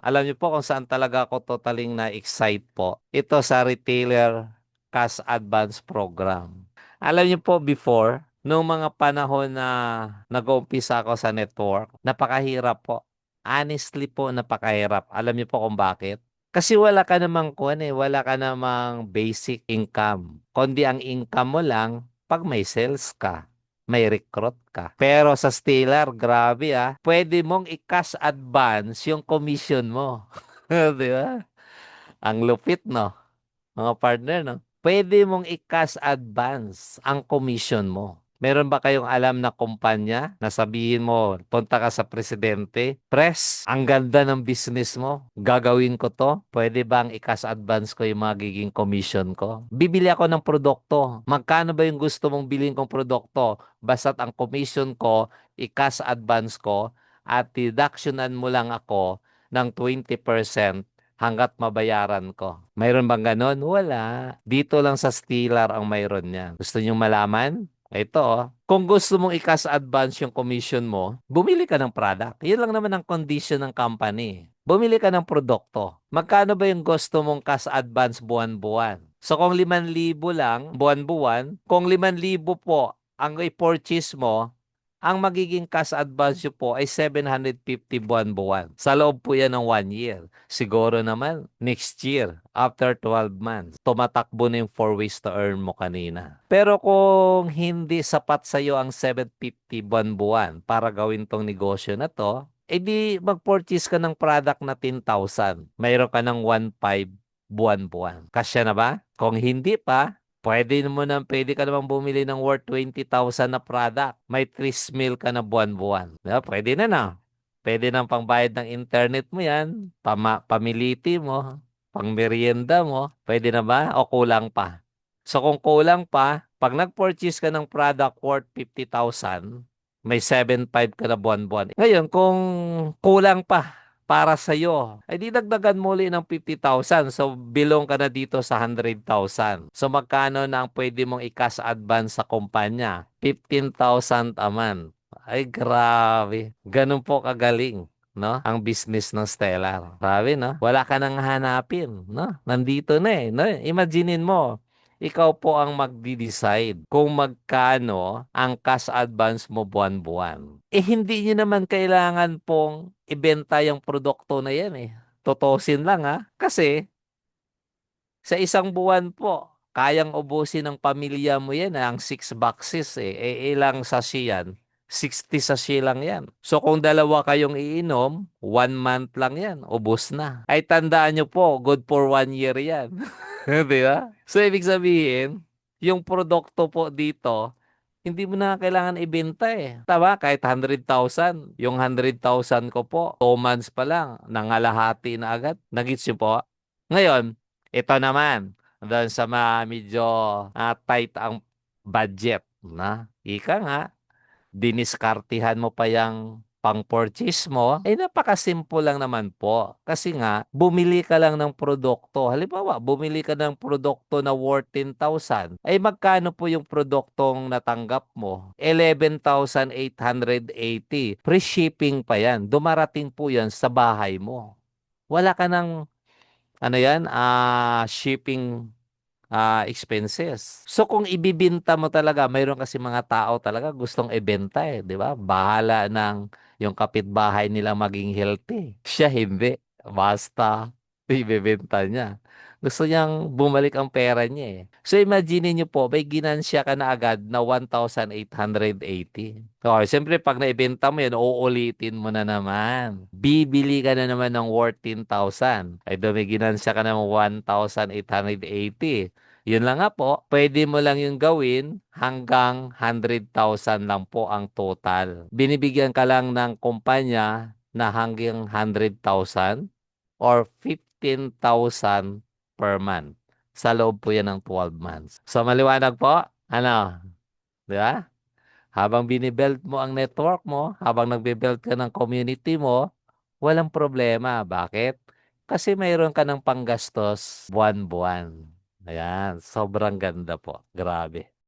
Alam niyo po kung saan talaga ako totaling na-excite po? Ito sa retailer cash advance program. Alam niyo po before, nung mga panahon na nag-uumpisa ako sa network, napakahirap po. Honestly po, napakahirap. Alam niyo po kung bakit? Kasi wala ka namang wala ka namang basic income. Kundi ang income mo lang pag may sales ka, may recruit ka. Pero sa Stellar, grabe pwede mong i-cash advance yung commission mo. Di ba? Ang lupit, no? Mga partner, no? Pwede mong i-cash advance ang commission mo. Meron ba kayong alam na kumpanya na sabihin mo, punta ka sa presidente, Pres, ang ganda ng business mo. Gagawin ko to. Pwede bang i-cash advance ko yung magiging commission ko? Bibili ako ng produkto. Magkano ba yung gusto mong bilhin kong produkto? Basta't ang commission ko, i-cash advance ko at deductionan mo lang ako ng 20% hanggat mabayaran ko. Mayroon bang ganon? Wala. Dito lang sa Stellar ang mayroon niyan. Gusto niyong malaman? Ito, kung gusto mong i-cash advance yung commission mo, bumili ka ng product. Yun lang naman ang condition ng company. Bumili ka ng produkto. Magkano ba yung gusto mong cash advance buwan-buwan? So kung 5,000 lang buwan-buwan, kung 5,000 po ang i-purchase mo, ang magiging cash advance nyo po ay 750 buwan-buwan. Sa loob po yan ng 1 year. Siguro naman, next year, after 12 months, tumatakbo na yung 4 ways to earn mo kanina. Pero kung hindi sapat sa'yo ang 750 buwan-buwan para gawin tong negosyo na to, edi mag-purchase ka ng product na 10,000. Mayroon ka ng 1,500 buwan-buwan. Kasya na ba? Kung hindi pa, pwede ka namang bumili ng worth 20,000 na product. May 3 meal ka na buwan-buwan. Diba? Pwede na. Pwede nang pangbayad ng internet mo yan, pamiliti mo, pang merienda mo. Pwede na ba? O kulang pa? So kung kulang pa, pag nag-purchase ka ng product worth 50,000, may 7,500 ka na buwan-buwan. Ngayon, kung kulang pa para sa'yo, ay di dagdagan mo ulit ng 50,000. So, bilong ka na dito sa 100,000. So, magkano na ang pwede mong i-cash advance sa kumpanya? 15,000 a month. Ay, grabe. Ganun po kagaling, no? Ang business ng Stellar. Grabe, no? Wala ka nang hanapin, no? Nandito na no? Imaginein mo, ikaw po ang magdi-decide kung magkano ang cash advance mo buwan-buwan. Hindi nyo naman kailangan pong ibenta yung produkto na yan Totosin lang Kasi sa isang buwan po, kayang ubusin ng pamilya mo yan ang 6 boxes ilang sachet yan? 60 sachet lang yan. So kung dalawa kayong iinom, 1 month lang yan, ubos na. Ay tandaan nyo po, good for 1 year yan. Di ba? So ibig sabihin, yung produkto po dito, hindi mo na kailangan ibenta Tama? Kahit 100,000. Yung 100,000 ko po, 2 months pa lang, nangalahati na agad. Nagits nyo po? Ngayon, ito naman, doon sa medyo tight ang budget ika nga, diniskartihan mo pa yung pang-purchase mo, napakasimple lang naman po. Kasi nga, bumili ka lang ng produkto. Halimbawa, bumili ka ng produkto na worth 10,000. Ay magkano po yung produktong natanggap mo? 11,880. Free shipping pa yan. Dumarating po yan sa bahay mo. Wala ka ng, shipping expenses. So kung ibibenta mo talaga, mayroon kasi mga tao talaga gustong ibenta di ba? Bahala ng yung kapitbahay nila maging healthy. Siya hindi. Basta ibibenta niya. Gusto niyang bumalik ang pera niya So imagine niyo po, may ginansya ka na agad na 1,880. So, siyempre pag naibenta mo yan, uulitin mo na naman. Bibili ka na naman ng worth 10,000. Ay may ginansya ka ng 1,880. Yun lang nga po, pwede mo lang yung gawin hanggang 100,000 lang po ang total. Binibigyan ka lang ng kumpanya na hanggang 100,000 or 15,000 per month. Sa loob po yan ng 12 months. So maliwanag po? Ano? Di ba? Habang binibuild mo ang network mo, habang nagbe-build ka ng community mo, walang problema. Bakit? Kasi mayroon ka ng panggastos buwan-buwan. Ayan, sobrang ganda po. Grabe.